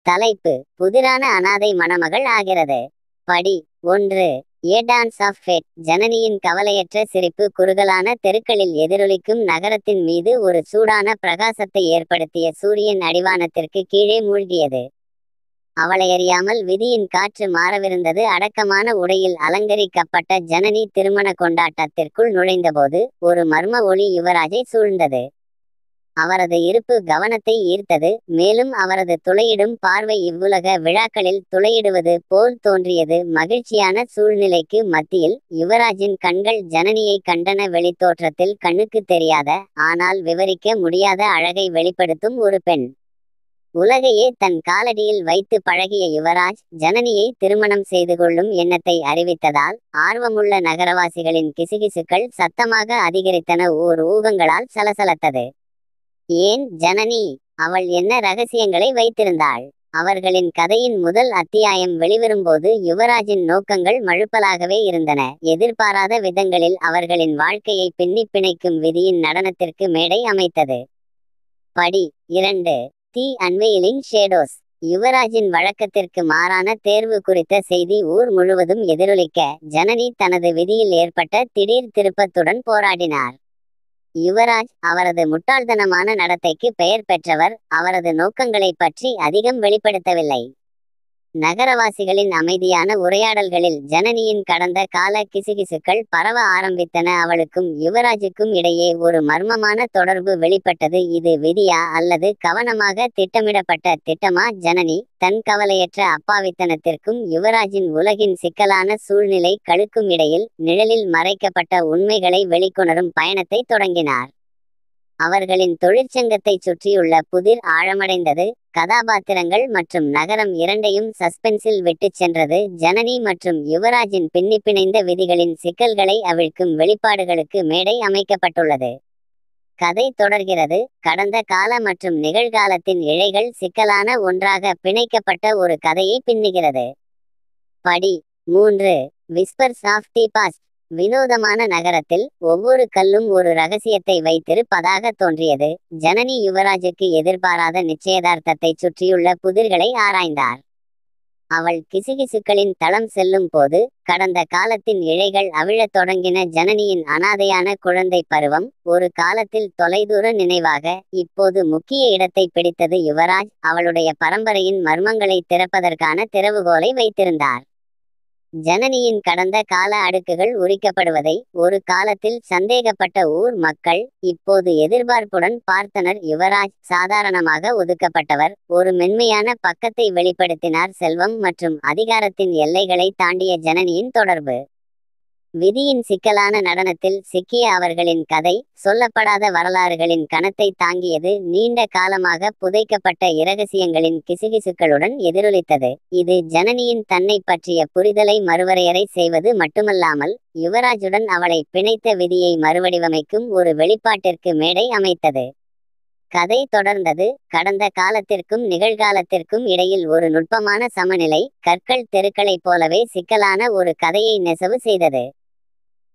தலைப்பு: புதிரான அனாதை மணமகள் ஆகிறது. படி 1. ஏ டான்ஸ் ஆஃப் ஃபேட். ஜனனியின் கவலையற்ற சிரிப்பு குறுகலான தெருக்களில் எதிரொலிக்கும் நகரத்தின் மீது ஒரு சூடான பிரகாசத்தை ஏற்படுத்திய சூரியன் அடிவானத்திற்கு கீழே மூழ்கியது. அவளையறியாமல் விதியின் காற்று மாறவிருந்தது. அடக்கமான உடையில் அலங்கரிக்கப்பட்ட ஜனனி திருமண கொண்டாட்டத்திற்குள் நுழைந்தபோது ஒரு மர்ம ஒளி யுவராஜை சூழ்ந்தது. அவரது இருப்பு கவனத்தை ஈர்த்தது, மேலும் அவரது துளையிடும் பார்வை இவ்வுலக விழாக்களில் துளையிடுவது போல் தோன்றியது. மகிழ்ச்சியான சூழ்நிலைக்கு மத்தியில் யுவராஜின் கண்கள் ஜனனியை கண்டன. வெளித்தோற்றத்தில் கண்ணுக்கு தெரியாத, ஆனால் விவரிக்க முடியாத அழகை வெளிப்படுத்தும் ஒரு பெண். உலகையே தன் காலடியில் வைத்து பழகிய யுவராஜ் ஜனனியை திருமணம் செய்து கொள்ளும் எண்ணத்தை அறிவித்ததால் ஆர்வமுள்ள நகரவாசிகளின் கிசுகிசுக்கள் சத்தமாக அதிகரித்தன. ஓர் ஊகங்களால் சலசலத்தது. ஏன் ஜனனி? அவள் என்ன ரகசியங்களை வைத்திருந்தாள்? அவர்களின் கதையின் முதல் அத்தியாயம் வெளிவரும்போது யுவராஜின் நோக்கங்கள் மழுப்பலாகவே இருந்தன. எதிர்பாராத விதங்களில் அவர்களின் வாழ்க்கையை பின்னிப் பிணைக்கும் விதியின் நடனத்திற்கு மேடை அமைத்தது. படி 2. தி அன்வெயிலிங் ஷேடோஸ். யுவராஜின் வழக்கத்திற்கு மாறான தேர்வு குறித்த செய்தி ஊர் முழுவதும் எதிரொலிக்க, ஜனனி தனது விதியில் ஏற்பட்ட திடீர் திருப்பத்துடன் போராடினார். யுவராஜ் அவரது முட்டாள்தனமான நடத்தைக்கு பெயர் பெற்றவர். அவரது நோக்கங்களைப் பற்றி அதிகம் வெளிப்படுத்தவில்லை. நகரவாசிகளின் அமைதியான உரையாடல்களில் ஜனனியின் கடந்த கால கிசுகிசுக்கள் பரவ ஆரம்பித்தன. அவளுக்கும் யுவராஜுக்கும் இடையே ஒரு மர்மமான தொடர்பு வெளிப்பட்டது. இது விதியா அல்லது கவனமாக திட்டமிடப்பட்ட திட்டமா? ஜனனி தன் கவலையற்ற அப்பாவித்தனத்திற்கும் யுவராஜின் உலகின் சிக்கலான சூழ்நிலை களுக்கும் இடையில் நிழலில் மறைக்கப்பட்ட உண்மைகளை வெளிக்கொணரும் பயணத்தை தொடங்கினார். அவர்களின் தொழிற்சங்கத்தைச் சுற்றியுள்ள புதிர் ஆழமடைந்தது. கதாபாத்திரங்கள் மற்றும் நகரம் இரண்டையும் சஸ்பென்ஸில் விட்டுச் சென்றது. ஜனனி மற்றும் யுவராஜின் பின்னிப்பிணைந்த விதிகளின் சிக்கல்களை அவிழ்க்கும் வெளிப்பாடுகளுக்கு மேடை அமைக்கப்பட்டுள்ளது. கதை தொடர்கிறது. கடந்த கால மற்றும் நிகழ்காலத்தின் இழைகள் சிக்கலான ஒன்றாக பிணைக்கப்பட்ட ஒரு கதையை பின்னுகிறது. படி 3. Whispers of the past. வினோதமான நகரத்தில் ஒவ்வொரு கல்லும் ஒரு ரகசியத்தை வைத்திருப்பதாக தோன்றியது. ஜனனி யுவராஜுக்கு எதிர்பாராத நிச்சயதார்த்தத்தை சுற்றியுள்ள புதிர்களை ஆராய்ந்தார். அவள் கிசுகிசுக்களின் தளம் செல்லும் போது கடந்த காலத்தின் இழைகள் அவிழத் தொடங்கின. ஜனனியின் அனாதையான குழந்தை பருவம் ஒரு காலத்தில் தொலைதூர நினைவாக இப்போது முக்கிய இடத்தை பிடித்தது. யுவராஜ் அவளுடைய பரம்பரையின் மர்மங்களை திறப்பதற்கான திறவுகோலை வைத்திருந்தார். ஜனனியின் கடந்த கால அடுக்குகள் உரிக்கப்படுவதை ஒரு காலத்தில் சந்தேகப்பட்ட ஊர் மக்கள் இப்போது எதிர்பார்ப்புடன் பார்த்தனர். யுவராஜ் சாதாரணமாக ஒதுக்கப்பட்டவர். ஒரு மென்மையான பக்கத்தை வெளிப்படுத்தினார். செல்வம் மற்றும் அதிகாரத்தின் எல்லைகளை தாண்டிய ஜனனியின் தொடர்பு. விதியின் சிக்கலான நடனத்தில் சிக்கிய அவர்களின் கதை சொல்லப்படாத வரலாறுகளின் கணத்தை தாங்கியது. நீண்ட காலமாக புதைக்கப்பட்ட இரகசியங்களின் கிசுகிசுக்களுடன் எதிரொலித்தது. இது ஜனனியின் தன்னை பற்றிய புரிதலை மறுவரையறை செய்வது மட்டுமல்லாமல் யுவராஜுடன் அவளை பிணைத்த விதியை மறுவடிவமைக்கும் ஒரு வெளிப்பாட்டிற்கு மேடை அமைத்தது. கதை தொடர்ந்தது. கடந்த காலத்திற்கும் நிகழ்காலத்திற்கும் இடையில் ஒரு நுட்பமான சமநிலை கற்கள் தெருக்களைப் போலவே சிக்கலான ஒரு கதையை நெசவு செய்தது.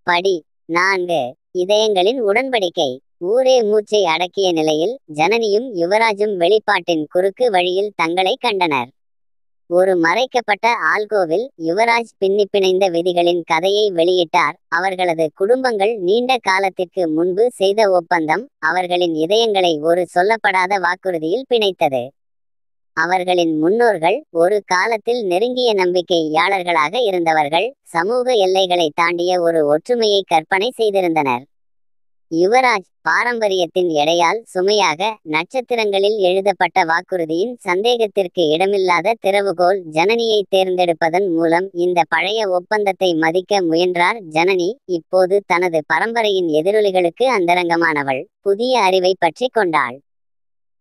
படி 4. இதயங்களின் உடன்படிக்கை. ஊரே மூச்சை அடக்கிய நிலையில் ஜனனியும் யுவராஜும் வெளிப்பாட்டின் குறுக்கு வழியில் தங்களை கண்டனர். ஒரு மறைக்கப்பட்ட ஆல்கோவில் யுவராஜ் பின்னிப்பிணைந்த விதிகளின் கதையை வெளியிட்டார். அவர்களது குடும்பங்கள் நீண்ட காலத்திற்கு முன்பு செய்த ஒப்பந்தம் அவர்களின் இதயங்களை ஒரு சொல்லப்படாத வாக்குறுதியில் பிணைத்தது. அவர்களின் முன்னோர்கள் ஒரு காலத்தில் நெருங்கிய நம்பிக்கையாளர்களாக இருந்தவர்கள். சமூக எல்லைகளை தாண்டிய ஒரு ஒற்றுமையை கற்பனை செய்திருந்தனர். யுவராஜ் பாரம்பரியத்தின் எடையால் சுமையாக நட்சத்திரங்களில் எழுதப்பட்ட வாக்குறுதியின் சந்தேகத்திற்கு இடமில்லாத திறவுகோல் ஜனனியை தேர்ந்தெடுப்பதன் மூலம் இந்த பழைய ஒப்பந்தத்தை மதிக்க முயன்றார். ஜனனி இப்போது தனது பரம்பரையின் எதிரொலிகளுக்கு அந்தரங்கமானவள். புதிய அறிவை பற்றி கொண்டாள்.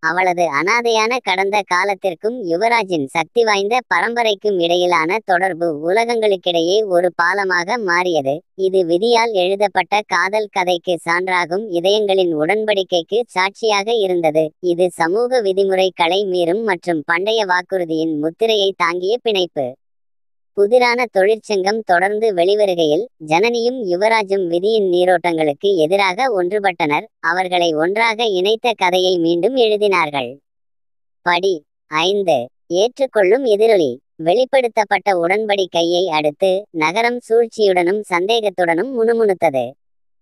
அவளது அனாதையான கடந்த காலத்திற்கும் யுவராஜின் சக்தி வாய்ந்த பரம்பரைக்கும் இடையிலான தொடர்பு உலகங்களுக்கிடையே ஒரு பாலமாக மாறியது. இது விதியால் எழுதப்பட்ட காதல் கதைக்கு சான்றாகும். இதயங்களின் உடன்படிக்கைக்கு சாட்சியாக இருந்தது. இது சமூக விதிமுறைகளை மீறும் மற்றும் பண்டைய வாக்குறுதியின் முத்திரையை தாங்கிய பிணைப்பு. புதிரான தொழிற்சங்கம் தொடர்ந்து வெளிவருகையில் ஜனனியும் யுவராஜும் விதியின் நீரோட்டங்களுக்கு எதிராக ஒன்றுபட்டனர். அவர்களை ஒன்றாக இணைத்த கதையை மீண்டும் எழுதினார்கள். படி 5. ஏற்றுக்கொள்ளும் எதிரொலி. வெளிப்படுத்தப்பட்ட உடன்படிக்கையை அடுத்து நகரம் சூழ்ச்சியுடனும் சந்தேகத்துடனும் முணுமுணுத்தது.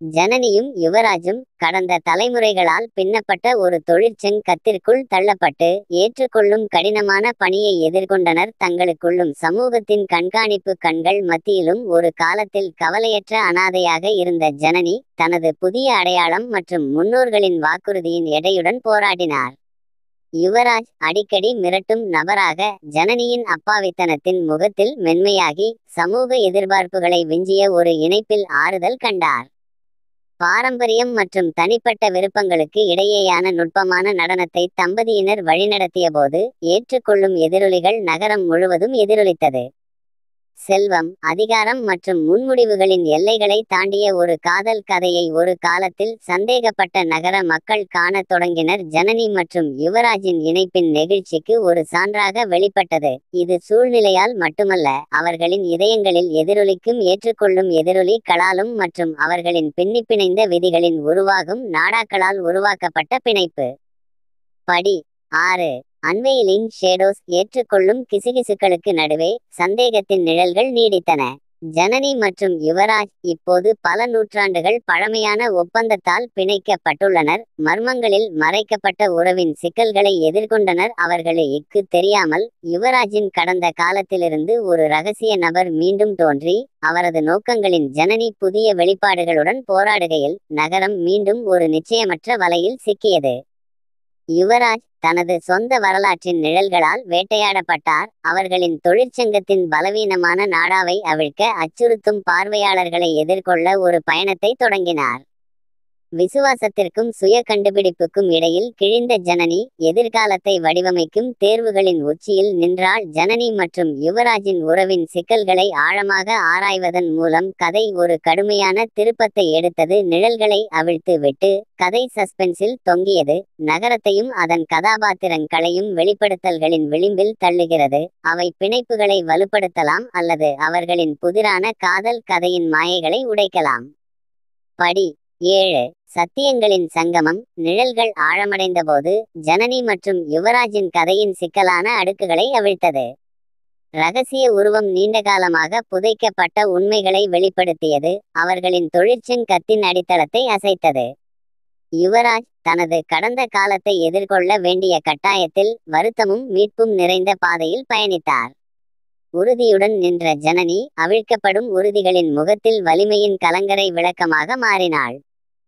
ஜனனியும் யுவராஜும் கடந்த தலைமுறைகளால் பின்னப்பட்ட ஒரு தொழிற்சங்கத்திற்குள் தள்ளப்பட்டு ஏற்றுக்கொள்ளும் கடினமான பணியை எதிர்கொண்டனர். தங்களுக்குள்ளும் சமூகத்தின் கண்காணிப்பு கண்கள் மத்தியிலும் ஒரு காலத்தில் கவலையற்ற அனாதையாக இருந்த ஜனனி தனது புதிய அடையாளம் மற்றும் முன்னோர்களின் வாக்குறுதியின் எடையுடன் போராடினார். யுவராஜ் அடிக்கடி மிரட்டும் நபராக, ஜனனியின் அப்பாவித்தனத்தின் முகத்தில் மென்மையாகி சமூக எதிர்பார்ப்புகளை விஞ்சிய ஒரு இணைப்பில் ஆறுதல் கண்டார். பாரம்பரியம் மற்றும் தனிப்பட்ட விருப்பங்களுக்கு இடையேயான நுட்பமான நடனத்தை தம்பதியினர் வழிநடத்தியபோது ஏற்றுக்கொள்ளும் எதிரொலிகள் நகரம் முழுவதும் எதிரொலித்தது. செல்வம், அதிகாரம் மற்றும் முன்முடிவுகளின் எல்லைகளை தாண்டிய ஒரு காதல் கதையை ஒரு காலத்தில் சந்தேகப்பட்ட நகர மக்கள் காணத் தொடங்கினர். ஜனனி மற்றும் யுவராஜின் இணைப்பின் நெகிழ்ச்சிக்கு ஒரு சான்றாக வெளிப்பட்டது. இது சூழ்நிலையால் மட்டுமல்ல, அவர்களின் இதயங்களில் எதிரொலிக்கும் ஏற்றுக்கொள்ளும் எதிரொலி களாலும் மற்றும் அவர்களின் பின்னிப்பிணைந்த விதிகளின் உருவாகும் நாடாக்களால் உருவாக்கப்பட்ட பிணைப்பு. படி 6. Unveiling shadows. ஏற்றுக்கொள்ளும் கிசுகிசுக்களுக்கு நடுவே சந்தேகத்தின் நிழல்கள் நீடித்தன. ஜனனி மற்றும் யுவராஜ் இப்போது பல நூற்றாண்டுகள் பழமையான ஒப்பந்தத்தால் பிணைக்கப்பட்டுள்ளனர். மர்மங்களில் மறைக்கப்பட்ட உறவின் சிக்கல்களை எதிர்கொண்டனர். அவர்களுக்கு தெரியாமல் யுவராஜின் கடந்த காலத்திலிருந்து ஒரு இரகசிய நபர் மீண்டும் தோன்றி அவரது நோக்கங்களின் ஜனனி புதிய வெளிப்பாடுகளுடன் போராடுகையில் நகரம் மீண்டும் ஒரு நிச்சயமற்ற வலையில் சிக்கியது. யுவராஜ் தனது சொந்த வரலாற்றின் நிழல்களால் வேட்டையாடப்பட்டார். அவர்களின் தொழிற்சங்கத்தின் பலவீனமான நாடாவை அவிழ்க்க அச்சுறுத்தும் பார்வையாளர்களை எதிர்கொள்ள ஒரு பயணத்தை தொடங்கினார். விசுவாசத்திற்கும் சுய கண்டுபிடிப்புக்கும் இடையில் கிழிந்த ஜனனி எதிர்காலத்தை வடிவமைக்கும் தேர்வுகளின் உச்சியில் நின்றாள். ஜனனி மற்றும் யுவராஜின் உறவின் சிக்கல்களை ஆழமாக ஆராய்வதன் மூலம் கதை ஒரு கடுமையான திருப்பத்தை எடுத்தது. நிழல்களை அவிழ்த்து விட்டு கதை சஸ்பென்ஸில் தொங்கியது. நகரத்தையும் அதன் கதாபாத்திரங்களையும் வெளிப்படுத்தல்களின் விளிம்பில் தள்ளுகிறது. அவை பிணைப்புகளை வலுப்படுத்தலாம் அல்லது அவர்களின் புதிரான காதல் கதையின் மாயைகளை உடைக்கலாம். படி 7. சத்தியங்களின் சங்கமம். நிழல்கள் ஆழமடைந்தபோது ஜனனி மற்றும் யுவராஜின் கதையின் சிக்கலான அடுக்குகளை அவிழ்த்தது. இரகசிய உருவம் நீண்டகாலமாக புதைக்கப்பட்ட உண்மைகளை வெளிப்படுத்தியது. அவர்களின் தொழிற்சங்கத்தின் அடித்தளத்தை அசைத்தது. யுவராஜ் தனது கடந்த காலத்தை எதிர்கொள்ள வேண்டிய கட்டாயத்தில் வருத்தமும் மீட்பும் நிறைந்த பாதையில் பயணித்தார். உறுதியுடன் நின்ற ஜனனி அவிழ்க்கப்படும் உறுதிகளின் முகத்தில் வலிமையின் கலங்கரை விளக்கமாக மாறினாள்.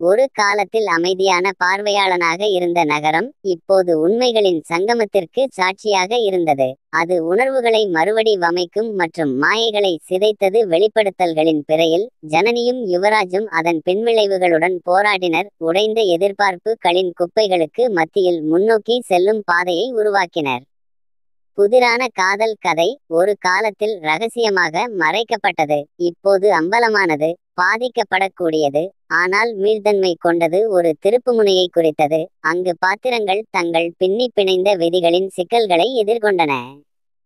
ஒரு காலத்தில் அமைதியான பார்வையாளனாக இருந்த நகரம் இப்போது உண்மைகளின் சங்கமத்திற்கு சாட்சியாக இருந்தது. அது உணர்வுகளை மறுவடி வமைக்கும் மற்றும் மாயைகளை சிதைத்தது. வெளிப்படுத்தல்களின் பிறையில் ஜனனியும் யுவராஜும் அதன் பின்விளைவுகளுடன் போராடினர். உடைந்த எதிர்பார்ப்புகளின் குப்பைகளுக்கு மத்தியில் முன்னோக்கி செல்லும் பாதையை உருவாக்கினர். புதிரான காதல் கதை ஒரு காலத்தில் இரகசியமாக மறைக்கப்பட்டது. இப்போது அம்பலமானது. பாதிக்கப்படக்கூடியது ஆனால் மீள்தன்மை கொண்டது. ஒரு திருப்புமுனையை குறித்தது, அங்கு பாத்திரங்கள் தங்கள் பின்னி பிணைந்த விதிகளின் சிக்கல்களை எதிர்கொண்டன.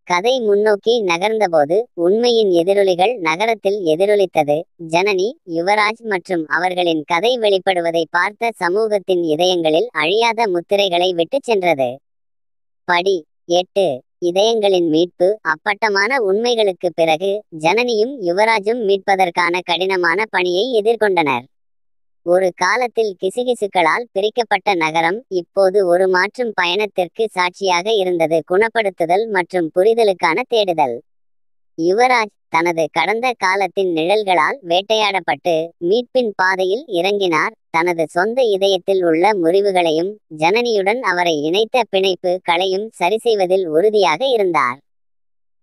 கதை முன்னோக்கி நகர்ந்தபோது உண்மையின் எதிரொலிகள் நகரத்தில் எதிரொலித்தது. ஜனனி, யுவராஜ் மற்றும் அவர்களின் கதை வெளிப்படுவதை பார்த்த சமூகத்தின் இதயங்களில் அழியாத முத்திரைகளை விட்டுச் சென்றது. படி 8. இதயங்களின் மீட்பு. அப்பட்டமான உண்மைகளுக்கு பிறகு ஜனனியும் யுவராஜும் மீட்பதற்கான கடினமான பணியை எதிர்கொண்டனர். ஒரு காலத்தில் கிசுகிசுக்களால் பிரிக்கப்பட்ட நகரம் இப்போது ஒரு மாற்றும் பயணத்திற்கு சாட்சியாக இருந்தது. குணப்படுத்துதல் மற்றும் புரிதலுக்கான தேடுதல். யுவராஜ் தனது கடந்த காலத்தின் நிழல்களால் வேட்டையாடப்பட்டு மீட்பின் பாதையில் இறங்கினார். தனது சொந்த இதயத்தில் உள்ள முறிவுகளையும் ஜனனியுடன் அவரை இணைத்த பிணைப்பு களையும் சரிசெய்வதில் உறுதியாக இருந்தார்.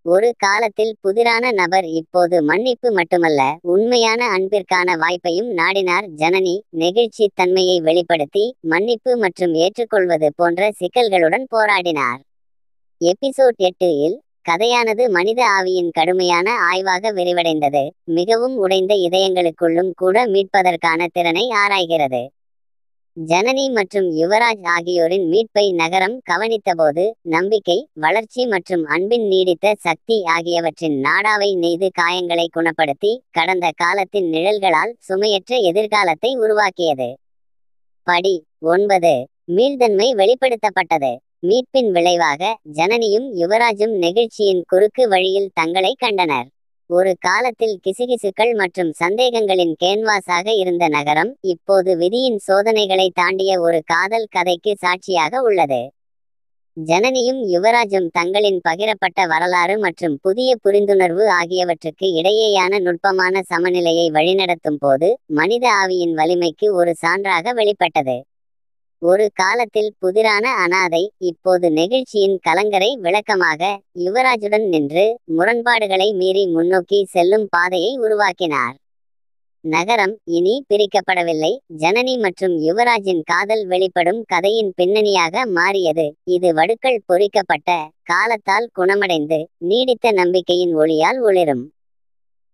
ஒரு காலத்தில் புதிரான நபர் இப்போது மன்னிப்பு மட்டுமல்ல, உண்மையான அன்பிற்கான வாய்ப்பையும் நாடினார். ஜனனி நெகிழ்ச்சி தன்மையை வெளிப்படுத்தி மன்னிப்பு மற்றும் ஏற்றுக்கொள்வது போன்ற சிக்கல்களுடன் போராடினார். எபிசோட் 8 இல் கதையானது மனித ஆவியின் கடுமையான ஆய்வாக விரிவடைந்தது. மிகவும் உடைந்த இதயங்களுக்குள்ளும் கூட மீட்பதற்கான திறனை ஆராய்கிறது. ஜனனி மற்றும் யுவராஜ் ஆகியோரின் மீட்பை நகரம் கவனித்தபோது நம்பிக்கை, வளர்ச்சி மற்றும் அன்பின் நீடித்த சக்தி ஆகியவற்றின் நாடாவை நெய்து காயங்களை குணப்படுத்தி கடந்த காலத்தின் நிழல்களால் சுமையற்ற எதிர்காலத்தை உருவாக்கியது. படி 9. மீள்தன்மை வெளிப்படுத்தப்பட்டது. மீட்பின் விளைவாக ஜனனியும் யுவராஜும் நெகிழ்ச்சியின் குறுக்கு வழியில் தங்களை கண்டனர். ஒரு காலத்தில் கிசுகிசுக்கள் மற்றும் சந்தேகங்களின் கேன்வாஸாக இருந்த நகரம் இப்போது விதியின் சோதனைகளை தாண்டிய ஒரு காதல் கதைக்கு சாட்சியாக உள்ளது. ஜனனியும் யுவராஜும் தங்களின் பகிரப்பட்ட வரலாறு மற்றும் புதிய புரிந்துணர்வு ஆகியவற்றுக்கு இடையேயான நுட்பமான சமநிலையை வழிநடத்தும் போது மனித ஆவியின் வலிமைக்கு ஒரு சான்றாக வெளிப்பட்டது. ஒரு காலத்தில் புதிரான அனாதை இப்போது நெகிழ்ச்சியின் கலங்கரை விளக்கமாக யுவராஜுடன் நின்று முரண்பாடுகளை மீறி முன்னோக்கி செல்லும் பாதையை உருவாக்கினார். நகரம் இனி பிரிக்கப்படவில்லை. ஜனனி மற்றும் யுவராஜின் காதல் வெளிப்படும் கதையின் பின்னணியாக மாறியது. இது வடுக்கள் பொறிக்கப்பட்ட காலத்தால் குணமடைந்து நீடித்த நம்பிக்கையின் ஒளியால் ஒளிரும்.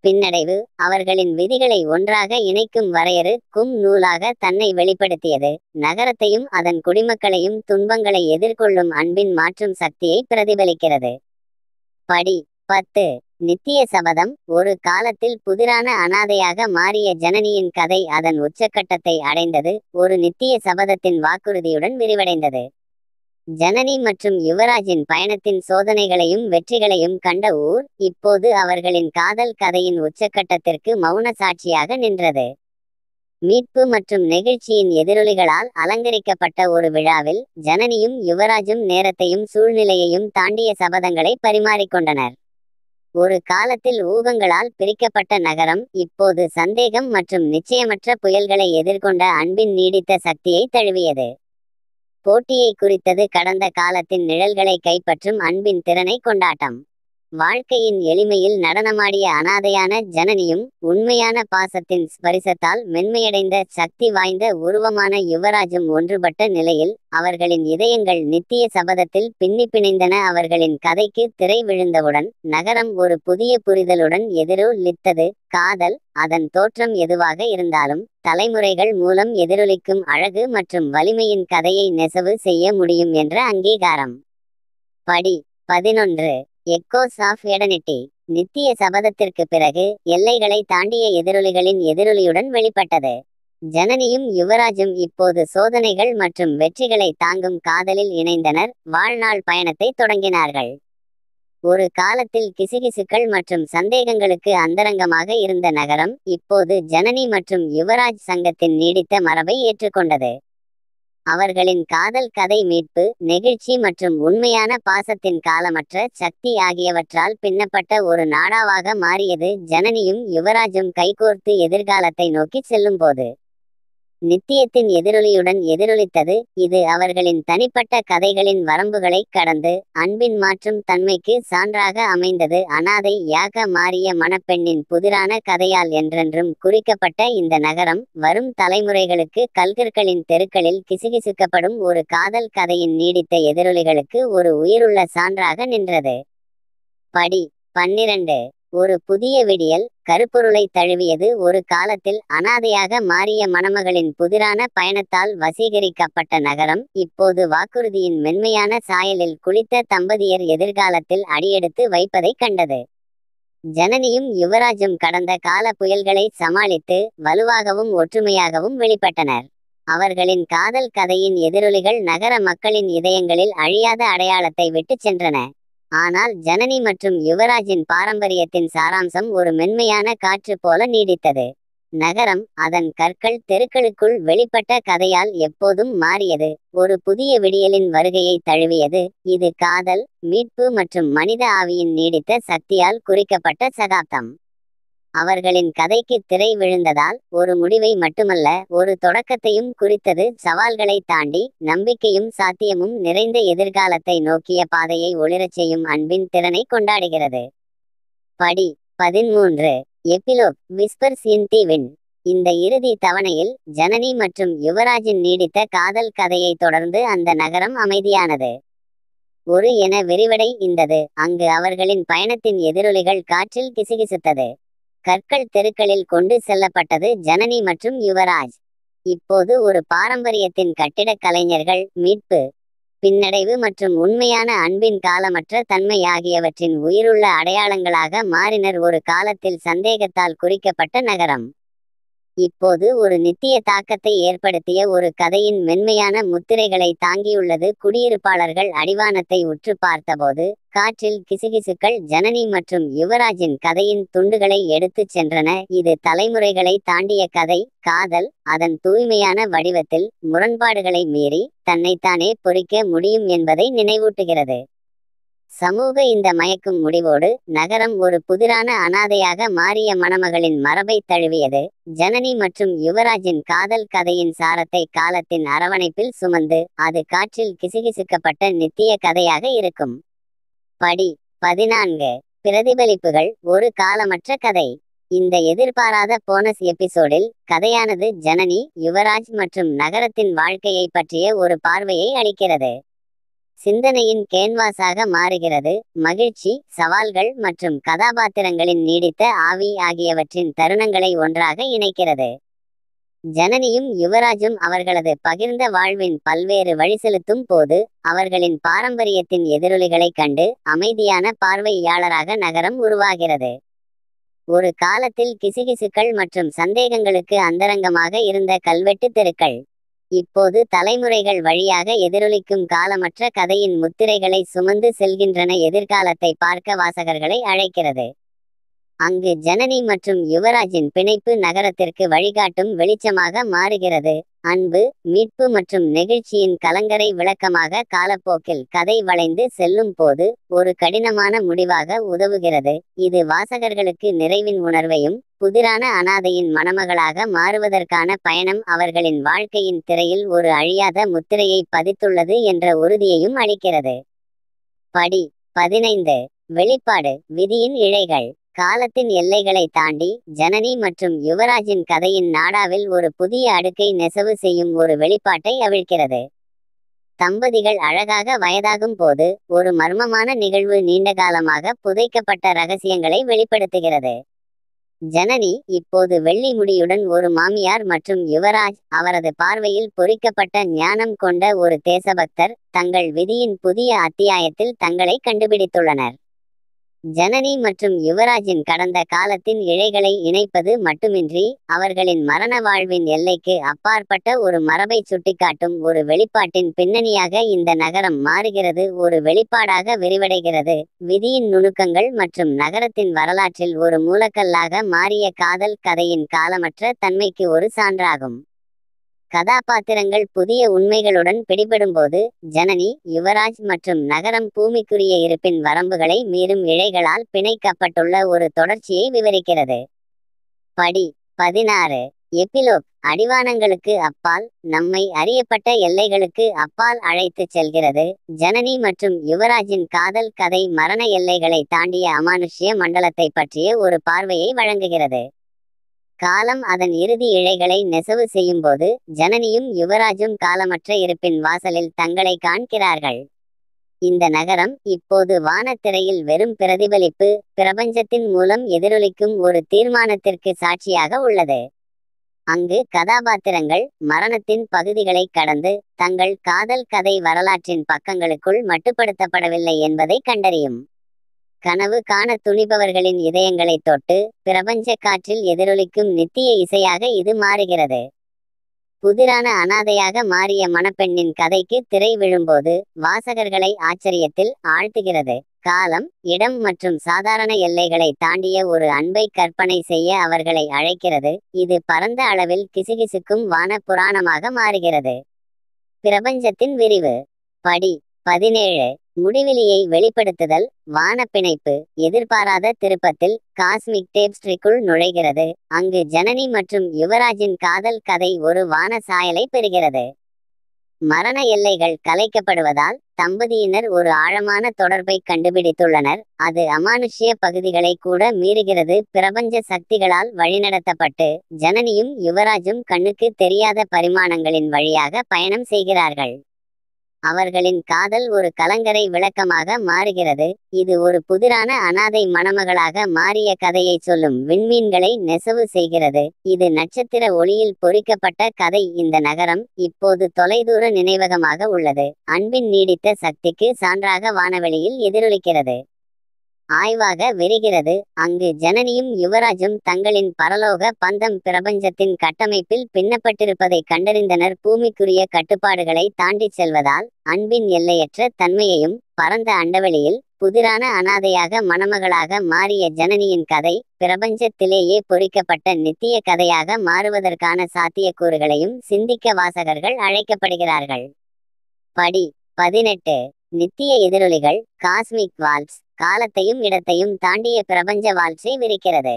பின்னடைவு அவர்களின் விதிகளை ஒன்றாக இணைக்கும் வரையறுக்கும் நூலாக தன்னை வெளிப்படுத்தியது. நகரத்தையும் அதன் குடிமக்களையும் துன்பங்களை எதிர்கொள்ளும் அன்பின் மாற்றும் சக்தியை பிரதிபலிக்கிறது. படி 10. நித்திய சபதம். ஒரு காலத்தில் புதிரான அனாதையாக மாறிய ஜனனியின் கதை அதன் உச்சக்கட்டத்தை அடைந்தது. ஒரு நித்திய சபதத்தின் வாக்குறுதியுடன் விரிவடைந்தது. ஜனனி மற்றும் யுவராஜின் பயணத்தின் சோதனைகளையும் வெற்றிகளையும் கண்ட ஊர் இப்போது அவர்களின் காதல் கதையின் உச்சக்கட்டத்திற்கு மௌன சாட்சியாக நின்றது. மீட்பு மற்றும் நெகிழ்ச்சியின் எதிரொலிகளால் அலங்கரிக்கப்பட்ட ஒரு விழாவில் ஜனனியும் யுவராஜும் நேரத்தையும் சூழ்நிலையையும் தாண்டிய சபதங்களை பரிமாறிக்கொண்டனர். ஒரு காலத்தில் ஊகங்களால் பிரிக்கப்பட்ட நகரம் இப்போது சந்தேகம் மற்றும் நிச்சயமற்ற புயல்களை எதிர்கொண்ட அன்பின் நீடித்த சக்தியை தழுவியது. போட்டியை குறித்தது கடந்த காலத்தின் நிழல்களை கைப்பற்றும் அன்பின் திறனை கொண்டாட்டம். வாழ்க்கையின் எளிமையில் நடனமாடிய அனாதையான ஜனனியும் உண்மையான பாசத்தின் ஸ்பரிசத்தால் மென்மையடைந்த சக்தி வாய்ந்த உருவமான யுவராஜும் ஒன்றுபட்ட நிலையில் அவர்களின் இதயங்கள் நித்திய சபதத்தில் பின்னி பிணைந்தன. அவர்களின் கதைக்கு திரை விழுந்தவுடன் நகரம் ஒரு புதிய புரிதலுடன் எதிரொலித்தது. காதல் அதன் தோற்றம் எதுவாக இருந்தாலும் தலைமுறைகள் மூலம் எதிரொலிக்கும் அழகு மற்றும் வலிமையின் கதையை நெசவு செய்ய முடியும் என்ற அங்கீகாரம். படி 11. Echoes of eternity. நித்திய சபதத்திற்கு பிறகு எல்லைகளை தாண்டிய எதிரொலிகளின் எதிரொலியுடன் வெளிப்பட்டது. ஜனனியும் யுவராஜும் இப்போது சோதனைகள் மற்றும் வெற்றிகளை தாங்கும் காதலில் இணைந்தனர். வாழ்நாள் பயணத்தை தொடங்கினார்கள். ஒரு காலத்தில் கிசுகிசுக்கள் மற்றும் சந்தேகங்களுக்கு அந்தரங்கமாக இருந்த நகரம் இப்போது ஜனனி மற்றும் யுவராஜ் சங்கத்தின் நீடித்த மரபை ஏற்றுக்கொண்டது. அவர்களின் காதல் கதை மீட்பு, நெகிழ்ச்சி மற்றும் உண்மையான பாசத்தின் காலமற்ற சக்தி ஆகியவற்றால் பின்னப்பட்ட ஒரு நாடாவாக மாறியது. ஜனனியும் யுவராஜும் கைகோர்த்து எதிர்காலத்தை நோக்கி செல்லும்போது நித்தியத்தின் எதிரொலியுடன் எதிரொலித்தது. இது அவர்களின் தனிப்பட்ட கதைகளின் வரம்புகளை கடந்து அன்பின் மாற்றும் தன்மைக்கு சான்றாக அமைந்தது. அனாதை யாக மாறிய மணப்பெண்ணின் புதிரான கதையால் என்றென்றும் குறிக்கப்பட்ட இந்த நகரம் வரும் தலைமுறைகளுக்கு கல்கற்களின் தெருக்களில் கிசுகிசுக்கப்படும் ஒரு காதல் கதையின் நீடித்த எதிரொலிகளுக்கு ஒரு உயிருள்ள சான்றாக நின்றது. படி 12. ஒரு புதிய விடியல். கருப்பொருளை தழுவியது. ஒரு காலத்தில் அனாதையாக மாறிய மணமகளின் புதிரான பயணத்தால் வசீகரிக்கப்பட்ட நகரம் இப்போது வாக்குறுதியின் மென்மையான சாயலில் குளித்த தம்பதியர் எதிர்காலத்தில் அடியெடுத்து வைப்பதை கண்டது. ஜனனியும் யுவராஜும் கடந்த கால புயல்களை சமாளித்து வலுவாகவும் ஒற்றுமையாகவும் வெளிப்பட்டனர். அவர்களின் காதல் கதையின் எதிரொலிகள் நகர மக்களின் இதயங்களில் அழியாத அடையாளத்தை விட்டு சென்றன. ஆனால் ஜனனி மற்றும் யுவராஜின் பாரம்பரியத்தின் சாராம்சம் ஒரு மென்மையான காற்று போல நீடித்தது. நகரம் அதன் கற்கள் தெருக்களுக்குள் வெளிப்பட்ட கதையால் எப்போதும் மாறியது. ஒரு புதிய விடியலின் வருகையை தழுவியது. இது காதல், மீட்பு மற்றும் மனித ஆவியின் நீடித்த சக்தியால் குறிக்கப்பட்ட சகாப்தம். அவர்களின் கதைக்கு திரை விழுந்ததால் ஒரு முடிவை மட்டுமல்ல, ஒரு தொடக்கத்தையும் குறித்தது. சவால்களை தாண்டி நம்பிக்கையும் சாத்தியமும் நிறைந்த எதிர்காலத்தை நோக்கிய பாதையை ஒளிரச் செய்யும் அன்பின் திறனை கொண்டாடுகிறது. படி 13. Epilogue. Whispers in the wind. இந்த இறுதி தவணையில் ஜனனி மற்றும் யுவராஜின் நீடித்த காதல் கதையை தொடர்ந்து அந்த நகரம் அமைதியானது. ஒரு என விரிவடைந்தது. அங்கு அவர்களின் பயணத்தின் எதிரொலிகள் காற்றில் கிசுகிசுத்தது. கற்கள் தெருக்களில் கொண்டு செல்லப்பட்டது. ஜனனி மற்றும் யுவராஜ் இப்போது ஒரு பாரம்பரியத்தின் கட்டிடக் கலைஞர்கள். மீட்பு, பின்னடைவு மற்றும் உண்மையான அன்பின் காலமற்ற தன்மை ஆகியவற்றின் உயிருள்ள அடையாளங்களாக மாறினர். ஒரு காலத்தில் சந்தேகத்தால் குறிக்கப்பட்ட நகரம் இப்போது ஒரு நித்திய தாக்கத்தை ஏற்படுத்திய ஒரு கதையின் மென்மையான முத்திரைகளை தாங்கியுள்ளது. குடியிருப்பாளர்கள் அடிவானத்தை உற்று பார்த்தபோது காற்றில் கிசுகிசுக்கள் ஜனனி மற்றும் யுவராஜின் கதையின் துண்டுகளை எடுத்துச் சென்றன. இது தலைமுறைகளை தாண்டிய கதை. காதல் அதன் தூய்மையான வடிவத்தில் முரண்பாடுகளை மீறி தன்னைத்தானே பொறிக்க முடியும் என்பதை நினைவூட்டுகிறது. சமூக இந்த மயக்கும் முடிவோடு நகரம் ஒரு புதிரான அனாதையாக மாறிய மணமகளின் மரபை தழுவியது. ஜனனி மற்றும் யுவராஜின் காதல் கதையின் சாரத்தை காலத்தின் அரவணைப்பில் சுமந்து அது காற்றில் கிசுகிசுக்கப்பட்ட நித்திய கதையாக இருக்கும். படி 14. பிரதிபலிப்புகள் ஒரு காலமற்ற கதை. இந்த எதிர்பாராத போனஸ் எபிசோடில் கதையானது ஜனனி, யுவராஜ் மற்றும் நகரத்தின் வாழ்க்கையை பற்றிய ஒரு பார்வையை அளிக்கிறது. சிந்தனையின் கேன்வாஸாக மாறுகிறது. மகிழ்ச்சி, சவால்கள் மற்றும் கதாபாத்திரங்களின் நீடித்த ஆவி ஆகியவற்றின் தருணங்களை ஒன்றாக இணைக்கிறது. ஜனனியும் யுவராஜும் அவர்களது பகிர்ந்த வாழ்வின் பல்வேறு வழிசெலுத்தும் போது அவர்களின் பாரம்பரியத்தின் எதிரொலிகளைக் கண்டு அமைதியான பார்வையாளராக நகரம் உருவாகிறது. ஒரு காலத்தில் கிசுகிசுக்கள் மற்றும் சந்தேகங்களுக்கு அந்தரங்கமாக இருந்த கல்வெட்டு தெருக்கள் இப்போது தலைமுறைகள் வழியாக எதிரொலிக்கும் காலமற்ற கதையின் முத்திரைகளை சுமந்து செல்கின்றன. எதிர்காலத்தை பார்க்க வாசகர்களை அழைக்கிறது. அங்கு ஜனனி மற்றும் யுவராஜின் பிணைப்பு நகரத்திற்கு வழிகாட்டும் வெளிச்சமாக மாறுகிறது. அன்பு, மீட்பு மற்றும் நெகிழ்ச்சியின் கலங்கரை விளக்கமாக காலப்போக்கில் கதை வளைந்து செல்லும் போது ஒரு கடினமான முடிவாக உதவுகிறது. இது வாசகர்களுக்கு நிறைவின் உணர்வையும் புதிரான அனாதையின் மணமகளாக மாறுவதற்கான பயணம் அவர்களின் வாழ்க்கையின் திரையில் ஒரு அழியாத முத்திரையை பதித்துள்ளது என்ற உறுதியையும் அளிக்கிறது. படி 15. வெளிப்பாடு விதியின் இழைகள். காலத்தின் எல்லைகளை தாண்டி ஜனனி மற்றும் யுவராஜின் கதையின் நாடாவில் ஒரு புதிய அடுக்கை நெசவு செய்யும் ஒரு வெளிப்பாட்டை அவிழ்க்கிறது. தம்பதிகள் அழகாக வயதாகும் போது ஒரு மர்மமான நிகழ்வு நீண்டகாலமாக புதைக்கப்பட்ட ரகசியங்களை வெளிப்படுத்துகிறது. ஜனனி இப்போது வெள்ளி முடியுடன் ஒரு மாமியார் மற்றும் யுவராஜ் அவரது பார்வையில் பொறிக்கப்பட்ட ஞானம் கொண்ட ஒரு தேசபக்தர் தங்கள் விதியின் புதிய அத்தியாயத்தில் தங்களை கண்டுபிடித்துள்ளனர். ஜனனி மற்றும் யுவராஜின் கடந்த காலத்தின் இழைகளை இணைப்பது மட்டுமின்றி அவர்களின் மரண வாழ்வின் எல்லைக்கு அப்பாற்பட்ட ஒரு மரபை சுட்டிக்காட்டும் ஒரு வெளிப்பாட்டின் பின்னணியாக இந்த நகரம் மாறுகிறது. ஒரு வெளிப்பாடாக விரிவடைகிறது. விதியின் நுணுக்கங்கள் மற்றும் நகரத்தின் வரலாற்றில் ஒரு மூலக்கல்லாக மாறிய காதல் கதையின் காலமற்ற தன்மைக்கு ஒரு சான்றாகும். கதாபாத்திரங்கள் புதிய உண்மைகளுடன் பிடிபடும்போது ஜனனி, யுவராஜ் மற்றும் நகரம் பூமிக்குரிய இருப்பின் வரம்புகளை மீறும் இழைகளால் பிணைக்கப்பட்டுள்ள ஒரு தொடர்ச்சியை விவரிக்கிறது. படி 16. எபிலோக் அடிவானங்களுக்கு அப்பால் நம்மை அறியப்பட்ட எல்லைகளுக்கு அப்பால் அழைத்துச் செல்கிறது. ஜனனி மற்றும் யுவராஜின் காதல் கதை மரண எல்லைகளை தாண்டிய அமானுஷ்ய மண்டலத்தை பற்றிய ஒரு பார்வையை வழங்குகிறது. காலம் அதன் இறுதி இழைகளை நெசவு செய்யும்போது ஜனனியும் யுவராஜும் காலமற்ற இருப்பின் வாசலில் தங்களை காண்கிறார்கள். இந்த நகரம் இப்போது வானத்திரையில் வெறும் பிரதிபலிப்பு, பிரபஞ்சத்தின் மூலம் எதிரொலிக்கும் ஒரு தீர்மானத்திற்கு சாட்சியாக உள்ளது. அங்கு கதாபாத்திரங்கள் மரணத்தின் பகுதிகளை கடந்து தங்கள் காதல் கதை வரலாற்றின் பக்கங்களுக்குள் மட்டுப்படுத்தப்படவில்லை என்பதை கண்டறியும். கனவு காண துணிபவர்களின் இதயங்களை தொட்டு பிரபஞ்ச காற்றில் எதிரொலிக்கும் நித்திய இசையாக இது மாறுகிறது. புதிரான அனாதையாக மாறிய மணப்பெண்ணின் கதைக்கு திரை விழும்போது வாசகர்களை ஆச்சரியத்தில் ஆழ்த்துகிறது. காலம், இடம் மற்றும் சாதாரண எல்லைகளை தாண்டிய ஒரு அன்பை கற்பனை செய்ய அவர்களை அழைக்கிறது. இது பரந்த அளவில் கிசுகிசுக்கும் வான புராணமாக மாறுகிறது. பிரபஞ்சத்தின் விரிவு. படி 17. முடிவிலியை வெளிப்படுத்துதல் வான பிணைப்பு. எதிர்பாராத திருப்பத்தில் காஸ்மிக் டேப்ஸ்ட்ரிக்குள் நுழைகிறது. அங்கு ஜனனி மற்றும் யுவராஜின் காதல் கதை ஒரு வான சாயலை பெறுகிறது. மரண எல்லைகள் கலைக்கப்படுவதால் தம்பதியினர் ஒரு ஆழமான தொடர்பை கண்டுபிடித்துள்ளனர். அது அமானுஷ்ய பகுதிகளை கூட மீறுகிறது. பிரபஞ்ச சக்திகளால் வழிநடத்தப்பட்டு ஜனனியும் யுவராஜும் கண்ணுக்கு தெரியாத பரிமாணங்களின் வழியாக பயணம் செய்கிறார்கள். அவர்களின் காதல் ஒரு கலங்கரை விளக்கமாக மாறுகிறது. இது ஒரு புதிரான அனாதை மணமகளாக மாறிய கதையை சொல்லும் விண்மீன்களை நெசவு செய்கிறது. இது நட்சத்திர ஒளியில் பொறிக்கப்பட்ட கதை. இந்த நகரம் இப்போது தொலைதூர நினைவகமாக உள்ளது. அன்பின் நீடித்த சக்திக்கு சான்றாக வானவெளியில் எதிரொலிக்கிறது. ஆய்வாக விரிகிறது. அங்கு ஜனனியும் யுவராஜும் தங்களின் பரலோக பந்தம் பிரபஞ்சத்தின் கட்டமைப்பில் பின்னப்பட்டிருப்பதை கண்டறிந்தனர். பூமிக்குரிய கட்டுப்பாடுகளை தாண்டிச் செல்வதால் அன்பின் எல்லையற்ற தன்மையையும் பரந்த அண்டவெளியில் புதிரான அனாதையாக மணமகளாக மாறிய ஜனனியின் கதை பிரபஞ்சத்திலேயே பொறிக்கப்பட்ட நித்திய கதையாக மாறுவதற்கான சாத்தியக்கூறுகளையும் சிந்திக்க வாசகர்கள் அழைக்கப்படுகிறார்கள். படி 18. நித்திய எதிரொலிகள். காஸ்மிக் வால்வ்ஸ் காலத்தையும் இடத்தையும் தாண்டிய பிரபஞ்ச வால்வ்ஸை விரிக்கிறது.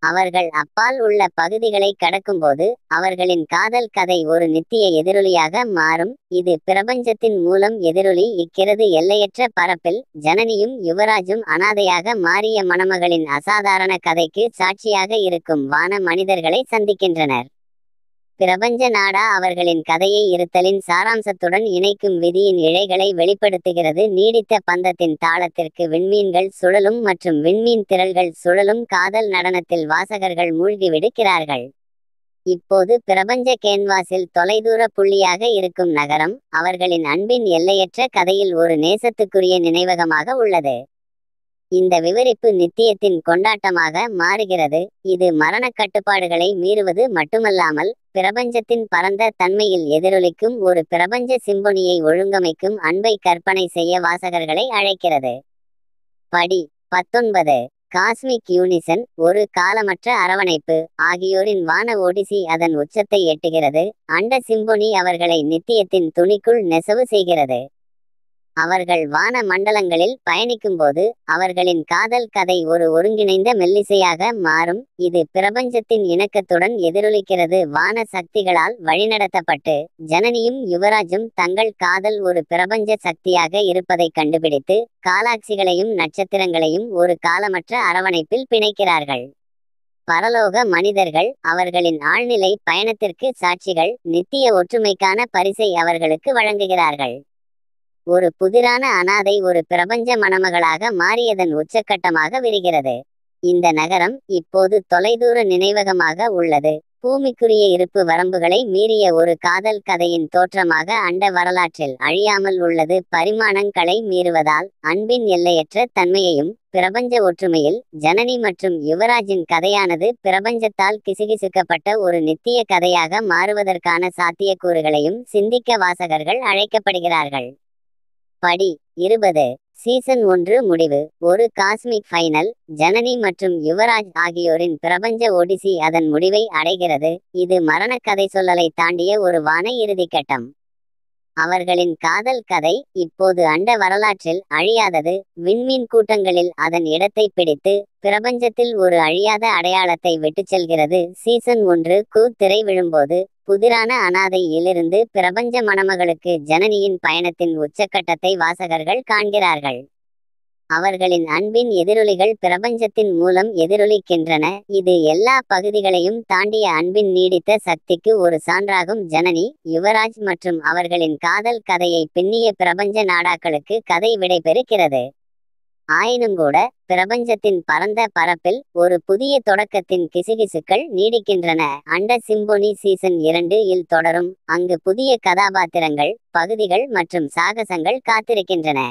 அவர்கள் அப்பால் உள்ள பகுதிகளை கடக்கும்போது அவர்களின் காதல் கதை ஒரு நித்திய எதிரொலியாக மாறும். இது பிரபஞ்சத்தின் மூலம் எதிரொலி இக்கிறது. எல்லையற்ற பரப்பில் ஜனனியும் யுவராஜும் அனாதையாக மாறிய மணமகளின் அசாதாரண கதைக்கு சாட்சியாக இருக்கும் வான மனிதர்களை சந்திக்கின்றனர். பிரபஞ்ச நாடா அவர்களின் கதையை இருத்தலின் சாராம்சத்துடன் இணைக்கும் விதியின் இழைகளை வெளிப்படுத்துகிறது. நீடித்த பந்தத்தின் தாளத்திற்கு விண்மீன்கள் சுழலும் மற்றும் விண்மீன் திரள்கள் சுழலும் காதல் நடனத்தில் வாசகர்கள் மூழ்கிவிடுகிறார்கள். இப்போது பிரபஞ்ச கேன்வாஸில் தொலைதூர புள்ளியாக இருக்கும் நகரம் அவர்களின் அன்பின் எல்லையற்ற கதையில் ஒரு நேசத்துக்குரிய நினைவகமாக உள்ளது. இந்த விவரிப்பு நித்தியத்தின் கொண்டாட்டமாக மாறுகிறது. இது மரணக் கட்டுப்பாடுகளை மீறுவது மட்டுமல்லாமல் பிரபஞ்சத்தின் பரந்த தன்மையில் எதிரொலிக்கும் ஒரு பிரபஞ்ச சிம்பொனியை ஒழுங்கமைக்கும் அன்பை கற்பனை செய்ய வாசகர்களை அழைக்கிறது. படி 19. காஸ்மிக் யூனிசன் ஒரு காலமற்ற அரவணைப்பு. ஆகியோரின் வான ஒடிசி அதன் உச்சத்தை எட்டுகிறது. அண்ட சிம்பொனி அவர்களை நித்தியத்தின் துணிக்குள் நெசவு செய்கிறது. அவர்கள் வான மண்டலங்களில் பயணிக்கும்போது அவர்களின் காதல் கதை ஒரு ஒருங்கிணைந்த மெல்லிசையாக மாறும். இது பிரபஞ்சத்தின் இணக்கத்துடன் எதிரொலிக்கிறது. வான சக்திகளால் வழிநடத்தப்பட்டு ஜனனியும் யுவராஜும் தங்கள் காதல் ஒரு பிரபஞ்ச சக்தியாக இருப்பதை கண்டுபிடித்து காலாக்சிகளையும் நட்சத்திரங்களையும் ஒரு காலமற்ற அரவணைப்பில் பிணைக்கிறார்கள். பரலோக மனிதர்கள் அவர்களின் ஆழ்நிலை பயணத்திற்கு சாட்சிகள். நித்திய ஒற்றுமைக்கான பரிசை அவர்களுக்கு வழங்குகிறார்கள். ஒரு புதிரான அனாதை ஒரு பிரபஞ்ச மணமகளாக மாறியதன் உச்சக்கட்டமாக விரிகிறது. இந்த நகரம் இப்போது தொலைதூர நினைவகமாக உள்ளது. பூமிக்குரிய இருப்பு வரம்புகளை மீறிய ஒரு காதல் கதையின் தோற்றமாக அண்ட வரலாற்றில் அழியாமல் உள்ளது. பரிமாணங்களை மீறுவதால் அன்பின் எல்லையற்ற தன்மையையும் பிரபஞ்ச ஒற்றுமையில் ஜனனி மற்றும் யுவராஜின் கதையானது பிரபஞ்சத்தால் கிசுகிசுக்கப்பட்ட ஒரு நித்திய கதையாக மாறுவதற்கான சாத்தியக்கூறுகளையும் சிந்திக்க வாசகர்கள் அழைக்கப்படுகிறார்கள். படி 20. சீசன் 1 முடிவு. ஒரு காஸ்மிக் ஃபைனல். ஜனனி மற்றும் யுவராஜ் ஆகியோரின் பிரபஞ்ச ஒடிசி அதன் முடிவை அடைகிறது. இது மரணக் கதை சொல்லலை தாண்டிய ஒரு வான இறுதிக்கட்டம். அவர்களின் காதல் கதை இப்போது அண்ட வரலாற்றில் அழியாதது. விண்மீன் கூட்டங்களில் அதன் இடத்தை பிடித்து பிரபஞ்சத்தில் ஒரு அழியாத அடையாளத்தை விட்டுச் செல்கிறது. சீசன் 1 திரை விழும்போது புதிரான அனாதையிலிருந்து பிரபஞ்ச மணமகளுக்கு ஜனனியின் பயணத்தின் உச்சக்கட்டத்தை வாசகர்கள் காண்கிறார்கள். அவர்களின் அன்பின் எதிரொலிகள் பிரபஞ்சத்தின் மூலம் எதிரொலிக்கின்றன. இது எல்லா பகுதிகளையும் தாண்டிய அன்பின் நீடித்த சக்திக்கு ஒரு சான்றாகும். ஜனனி யுவராஜ் மற்றும் அவர்களின் காதல் கதையை பின்னிய பிரபஞ்ச நாடாக்களுக்கு கதை விடைபெறுகிறது. ஆயினுங்கூட பிரபஞ்சத்தின் பரந்த பரப்பில் ஒரு புதிய தொடக்கத்தின் கிசுகிசுக்கள் நீடிக்கின்றன. அண்ட சிம்பொனி சீசன் 2 இல் தொடரும். அங்கு புதிய கதாபாத்திரங்கள் பகுதிகள் மற்றும் சாகசங்கள் காத்திருக்கின்றன.